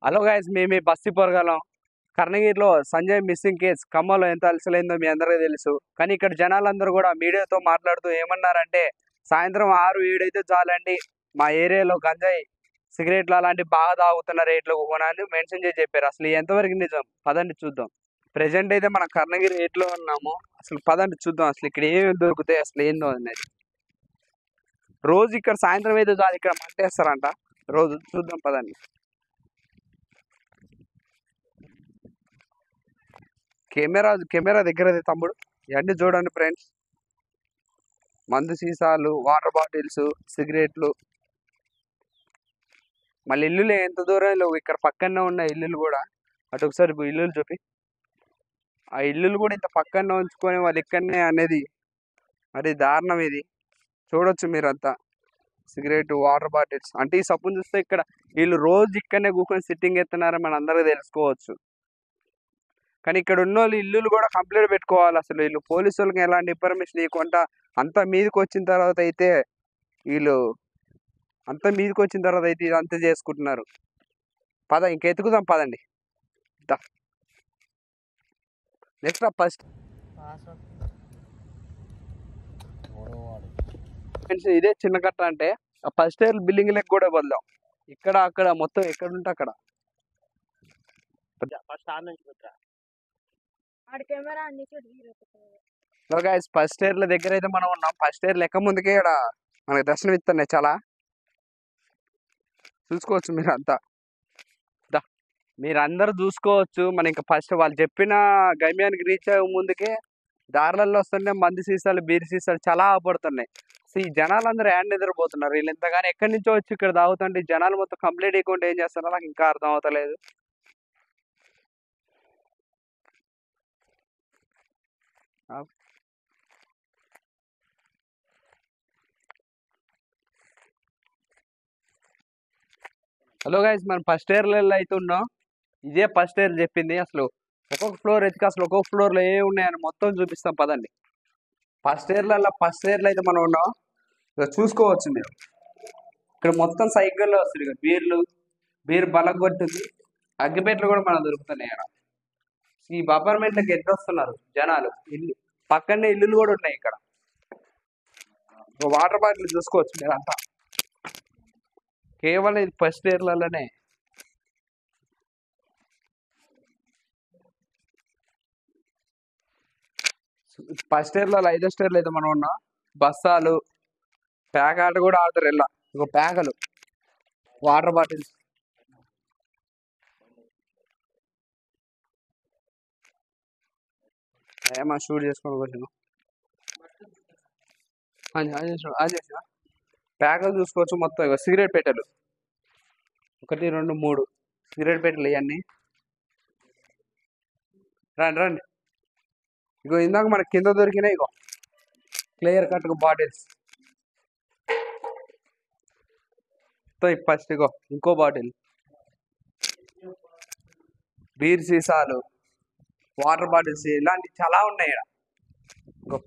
Hello guys, మేము బస్తి పొరగలం. కర్ణగిరిలో Sanjay missing case ఖమ్మంలో ఎంత అలసలైందో మీ అందరికీ తెలుసు. కానీ ఇక్కడ జనాలందరూ కూడా మీడియాతో మాట్లాడుతూ ఏమన్నారంటే, సాయంత్రం 6-7 అయితే చాలండి, మా ఏరియాలో గంజాయి సిగరెట్లు అలాంటివి బాగా తాగుతున్న రేట్లు కొనాలని మెన్షన్ చేసి చెప్పారు. అసలు ఇది ఎంతవరకు నిజం? పదండి చూద్దాం. ప్రెజెంట్ అయితే మన కర్ణగిరి రేట్లో ఉన్నాము. అసలు పదండి చూద్దాం అసలు ఇక్కడ ఏమేమి దొరుకుతాయి, అసలు ఏందో అనేది. రోజు ఇక్కడ సాయంత్రం అయితే చాలు, ఇక్కడ మంటేస్తారంట రోజు. చూద్దాం పదండి. కెమెరా దగ్గర తమ్ముడు, ఇవన్నీ చూడండి ఫ్రెండ్స్. మందు సీసాలు, వాటర్ బాటిల్స్, సిగరెట్లు, మళ్ళీ ఇల్లులు ఎంత దూరంలో ఇక్కడ పక్కనే ఉన్న ఇల్లులు కూడా. అటు ఒకసారి ఇల్లులు చూపి. ఆ ఇల్లులు కూడా ఇంత పక్కనే ఉంచుకొని వాళ్ళు ఇక్కడనే అనేది మరి దారుణం ఇది. చూడొచ్చు మీరంతా. సిగరెట్, వాటర్ బాటిల్స్ అంటే ఈ సప్పును చూస్తే ఇక్కడ వీళ్ళు రోజు ఇక్కడనే కూర్చొని సిట్టింగ్ ఎత్తున్నారని మన అందరికీ తెలుసుకోవచ్చు. కానీ ఇక్కడ ఉన్న వాళ్ళు ఇల్లులు కూడా కంప్లీట్ పెట్టుకోవాలి. అసలు వీళ్ళు పోలీసు వాళ్ళకి ఎలాంటి ఇన్ఫర్మేషన్ ఇవ్వకుండా అంత మీదకి వచ్చిన తర్వాత అయితే ఇదంతా చేసుకుంటున్నారు. ఇంకెతుకుదాం పదండి. నెక్స్ట్ ఫస్ట్ ఇదే చిన్న కట్ట అంటే ఆ ఫస్ట్ ఇయర్ బిల్డింగ్ లెక్క కూడా వదిలాం. ఇక్కడ అక్కడ మొత్తం ఎక్కడ ఉంటే అక్కడ. ఫస్ట్ ఇయర్ లో దగ్గర అయితే మనం ఉన్నాం. ఫస్ట్ ఇయర్ లెక్క ముందుకే ఇక్కడ మనకి దర్శనం ఇస్తున్నాయి. చాలా చూసుకోవచ్చు మీరంతా. మీరందరూ చూసుకోవచ్చు. మన ఇంకా ఫస్ట్ వాళ్ళు చెప్పిన గమ్యానికి రీచ్ అయ్యే ముందుకే దారులలో వస్తున్నాయి మంది సీసాలు, బీర్ సీసాలు చాలా ఆపడుతున్నాయి. ఈ జనాలందరూ యాడ్ నిద్రపోతున్నారు. వీళ్ళు ఇంతగానే ఎక్కడి నుంచో వచ్చి ఇక్కడ తాగుతుంటే జనాలు మొత్తం కంప్లీట్ అయ్యకుండా ఏం చేస్తున్నారో నాకు ఇంకా అర్థం అవుతలేదు. హలో గైస్, మనం ఫస్ట్ ఇయర్లో అయితే ఉన్నాం. ఇదే ఫస్ట్ ఇయర్ చెప్పింది. అసలు ఒక్కొక్క ఫ్లోర్ ఎత్తుక అసలు ఒక్కొక్క ఫ్లోర్లో ఏ ఉన్నాయని మొత్తం చూపిస్తాం పదండి. ఫస్ట్ ఇయర్లో అయితే మనం ఉన్నాం. ఇక చూసుకోవచ్చు మీరు. ఇక్కడ మొత్తం సైకిల్లో వస్తుంది. ఇక బీర్ బలగొట్టుంది. అగ్గిపెట్లు కూడా మనం దొరుకుతున్నాయి. ఇక్కడ ఈ అపార్ట్మెంట్లకి ఎట్లా వస్తున్నారు జనాలు. పక్కనే ఇల్లులు కూడా ఉన్నాయి. ఇక్కడ వాటర్ బాటిల్ చూసుకోవచ్చు మీరంతా. కేవలం ఇది ఫస్ట్ ఇయర్లలోనే. ఫస్ట్ ఇయర్లో 5వ స్టేర్లో అయితే మనం ఉన్నాం. బస్సాలు, ప్యాక్ ఆట కూడా ఆడతారు. ఇలా ఇక ప్యాకలు, వాటర్ బాటిల్స్. ఏమన్నా షూట్ చేసుకొని వచ్చిన ప్యాకలు చూసుకోవచ్చు. మొత్తం ఇక సిగరెట్ పెట్టెలు 1, 2, 3 సిగరెట్ పెట్టెలు ఇవన్నీ. రండి. ఇగో ఇందాక మనకి కింద దొరికినాయి. ఇగో క్లియర్ కట్ బాటిల్స్. ఫస్ట్ ఇగో ఇంకో బాటిల్, బీర్ సీసాలు, వాటర్ బాటిల్స్, ఇలాంటివి చాలా ఉన్నాయి. ఇక్కడ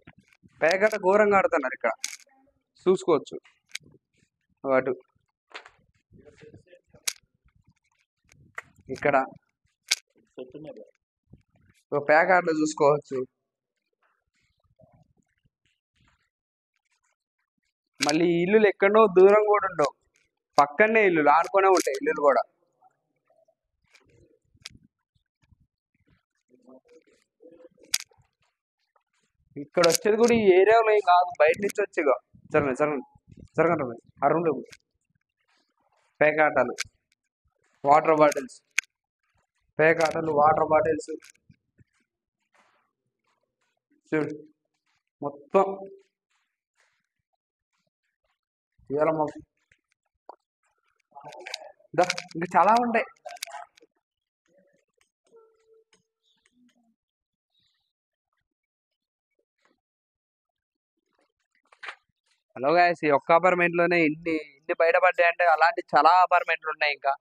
పేకట ఘోరంగా ఆడుతున్నారు. ఇక్కడ చూసుకోవచ్చు. అటు ఇక్కడ ప్యాక్ ఆటలు చూసుకోవచ్చు. మళ్ళీ ఇల్లులు ఎక్కడో దూరం కూడా ఉండవు. పక్కనే ఇల్లులు ఆడుకునే ఉంటాయి. ఇల్లులు కూడా ఇక్కడ వచ్చేది కూడా ఈ ఏరియాలో ఏం కాదు, బయట నుంచి వచ్చేగా. జరగండి ఆ రెండు పేకాటలు, వాటర్ బాటిల్స్, వాటర్ బాటిల్స్ చూడు మొత్తం. ఇవాళ ఇంకా చాలా ఉంటాయి. హలో గాయస్, ఈ ఒక్క అపార్ట్మెంట్లోనే ఇన్ని బయటపడ్డాయి అంటే అలాంటి చాలా అపార్ట్మెంట్లు ఉన్నాయి. ఇంకా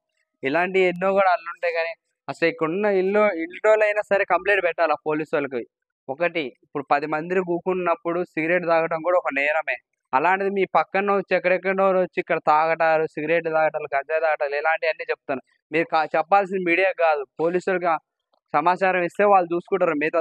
ఇలాంటి ఎన్నో కూడా అల్లుంటాయి. కానీ అసలు ఇక్కడ ఉన్న ఇంట్లోనైనా సరే కంప్లైంట్ పెట్టాలి పోలీసు వాళ్ళకి. ఒకటి, ఇప్పుడు 10 మందిని కూకున్నప్పుడు సిగరెట్ తాగడం కూడా ఒక నేరమే. అలాంటిది మీ పక్కన వచ్చి ఎక్కడెక్కడో వచ్చి ఇక్కడ తాగటాలు, సిగరెట్ తాగటాలు, గంజాయి తాగటాలు ఇలాంటివన్నీ చెప్తాను. మీరు చెప్పాల్సింది మీడియాకి కాదు, పోలీసులుగా సమాచారం ఇస్తే వాళ్ళు చూసుకుంటారు మిగతా